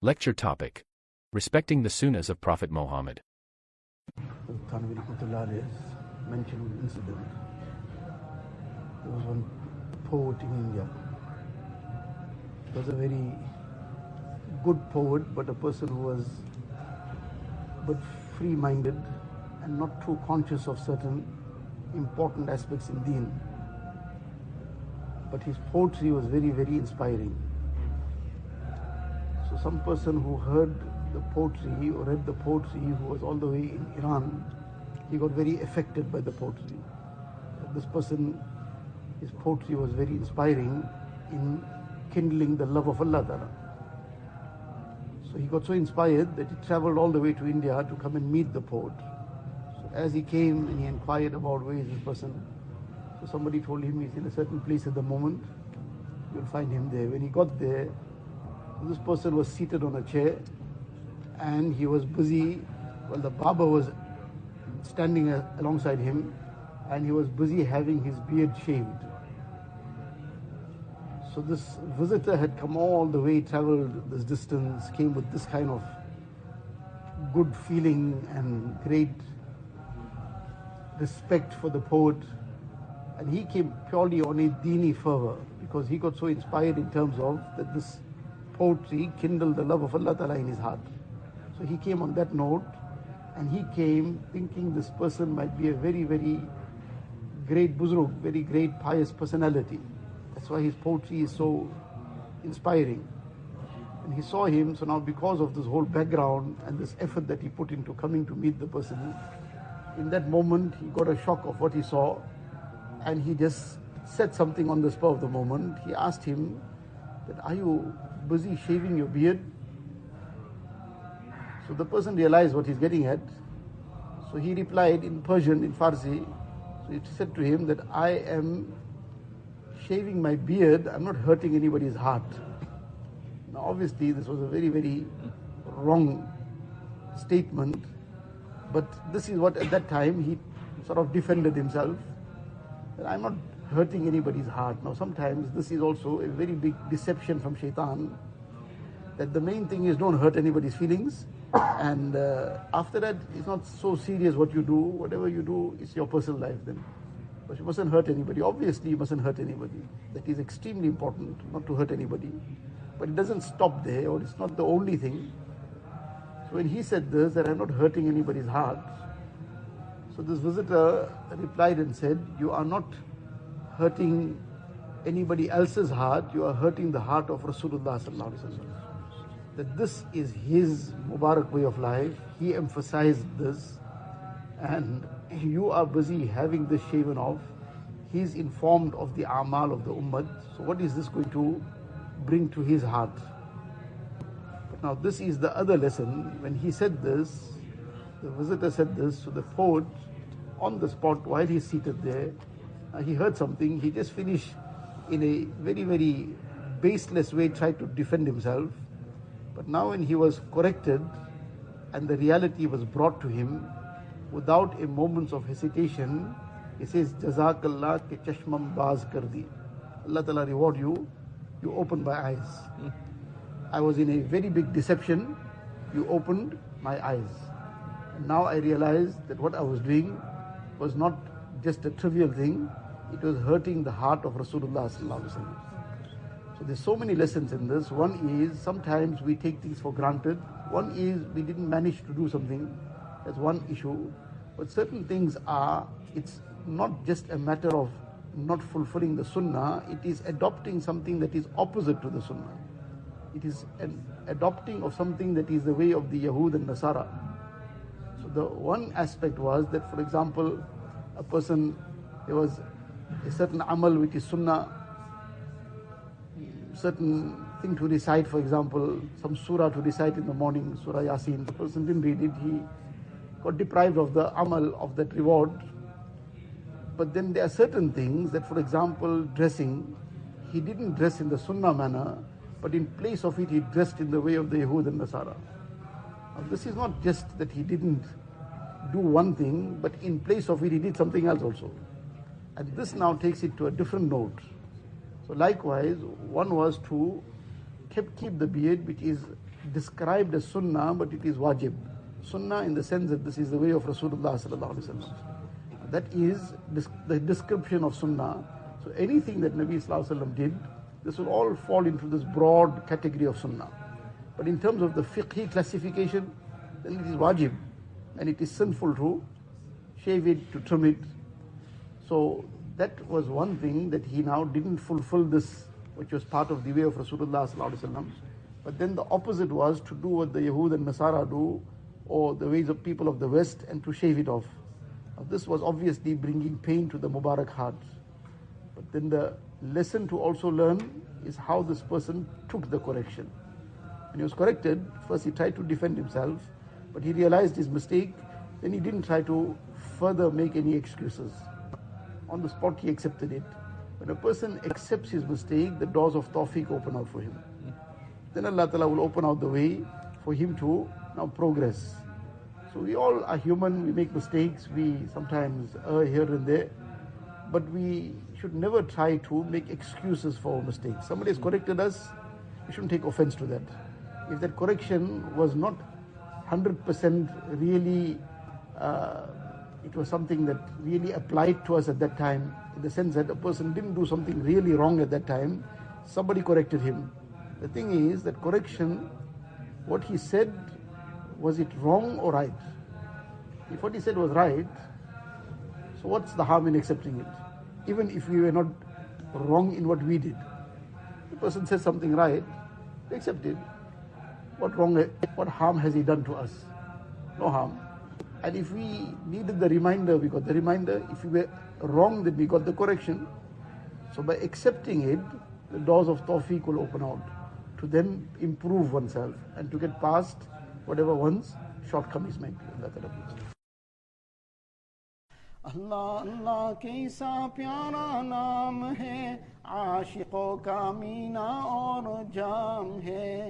Lecture topic: Respecting the Sunnahs of Prophet Muhammad. Thanvi Rahmatullah alayhi mentioned an incident. There was one poet in India. He was a very good poet, but a person who was free-minded and not too conscious of certain important aspects in deen. But his poetry was very, very inspiring. So some person who heard the poetry or read the poetry, who was all the way in Iran, he got very affected by the poetry. This person, his poetry was very inspiring in kindling the love of Allah Ta'ala. So he got so inspired that he traveled all the way to India to come and meet the poet. So as he came and he inquired about where is this person, so somebody told him he's in a certain place at the moment, you'll find him there. When he got there, this person was seated on a chair and he was busy, well, the barber was standing alongside him and he was busy having his beard shaved. So this visitor had come all the way, traveled this distance, came with this kind of good feeling and great respect for the poet, and he came purely on a deeni fervor because he got so inspired in terms of that this poetry kindled the love of Allah Ta'ala in his heart. So he came on that note, and he came thinking this person might be a very, very great buzrug, very great pious personality. That's why his poetry is so inspiring. And he saw him, so now because of this whole background and this effort that he put into coming to meet the person, in that moment he got a shock of what he saw, and he just said something on the spur of the moment. He asked him that, are you busy shaving your beard? So the person realized what he's getting at. So he replied in Persian, in Farsi. So he said to him that I am shaving my beard, I'm not hurting anybody's heart. Now obviously this was a very, very wrong statement, but this is what at that time he sort of defended himself, that I'm not hurting anybody's heart. Now sometimes this is also a very big deception from shaitan, that the main thing is don't hurt anybody's feelings, and after that it's not so serious what you do. Whatever you do, it's your personal life then. But you mustn't hurt anybody. Obviously you mustn't hurt anybody. That is extremely important, not to hurt anybody. But it doesn't stop there, or it's not the only thing. So when he said this, that I'm not hurting anybody's heart, so this visitor replied and said, you are not hurting anybody else's heart, you are hurting the heart of Rasulullah sallallahu alaihi wasallam. That this is his Mubarak way of life. He emphasized this, and you are busy having this shaven off. He's informed of the amal of the ummah. So what is this going to bring to his heart? But now this is the other lesson. When he said this, the visitor said this, so the poet on the spot while he's seated there, he heard something. He just finished in a very, very baseless way, tried to defend himself. But now when he was corrected and the reality was brought to him, without a moment of hesitation, he says, Jazakallah ke chashmam baaz kar di. Allah Ta'ala reward you, you opened my eyes. I was in a very big deception, you opened my eyes. And now I realized that what I was doing was not just a trivial thing, it was hurting the heart of Rasulullah sallallahu alaihi wasallam. So there's so many lessons in this. One is sometimes we take things for granted. One is we didn't manage to do something. That's one issue. But certain things are, it's not just a matter of not fulfilling the sunnah, it is adopting something that is opposite to the sunnah. It is an adopting of something that is the way of the Yahud and Nasara. So the one aspect was that, for example, a person, there was a certain amal which is sunnah, certain thing to recite, for example, some surah to recite in the morning, Surah Yasin. The person didn't read it, he got deprived of the amal, of that reward. But then there are certain things that, for example, dressing, he didn't dress in the sunnah manner, but in place of it, he dressed in the way of the Yahud and Nasara. Now, this is not just that he didn't do one thing, but in place of it, he did something else also. And this now takes it to a different note. So likewise, one was to keep the beard, which is described as sunnah, but it is wajib. Sunnah in the sense that this is the way of Rasulullah sallallahu alaihi wasallam. That is the description of sunnah. So anything that Nabi sallallahu alaihi wasallam did, this will all fall into this broad category of sunnah. But in terms of the fiqhi classification, then it is wajib, and it is sinful to shave it, to trim it. So that was one thing that he now didn't fulfill this, which was part of the way of Rasulullah sallallahu alaihi wasallam. But then the opposite was to do what the Yahud and Nasara do, or the ways of people of the West, and to shave it off. Now, this was obviously bringing pain to the Mubarak heart. But then the lesson to also learn is how this person took the correction. When he was corrected, first he tried to defend himself, but he realized his mistake, then he didn't try to further make any excuses. On the spot he accepted it. When a person accepts his mistake, the doors of tawfiq open out for him. Then Allah Ta'ala will open out the way for him to now progress. So we all are human, we make mistakes, we sometimes err here and there, but we should never try to make excuses for our mistakes. Somebody has corrected us, we shouldn't take offense to that. If that correction was not 100% really, it was something that really applied to us at that time, in the sense that a person didn't do something really wrong at that time, somebody corrected him. The thing is that correction, what he said, was it wrong or right? If what he said was right, so what's the harm in accepting it? Even if we were not wrong in what we did. The person says something right, we accept it. What harm has he done to us? No harm. And if we needed the reminder, we got the reminder. If we were wrong, then we got the correction. So by accepting it, the doors of tawfiq will open out to then improve oneself and to get past whatever one's shortcomings might be. अल्लाह अल्लाह कैसा प्यारा नाम है, आशिकों का मीना और जाम है।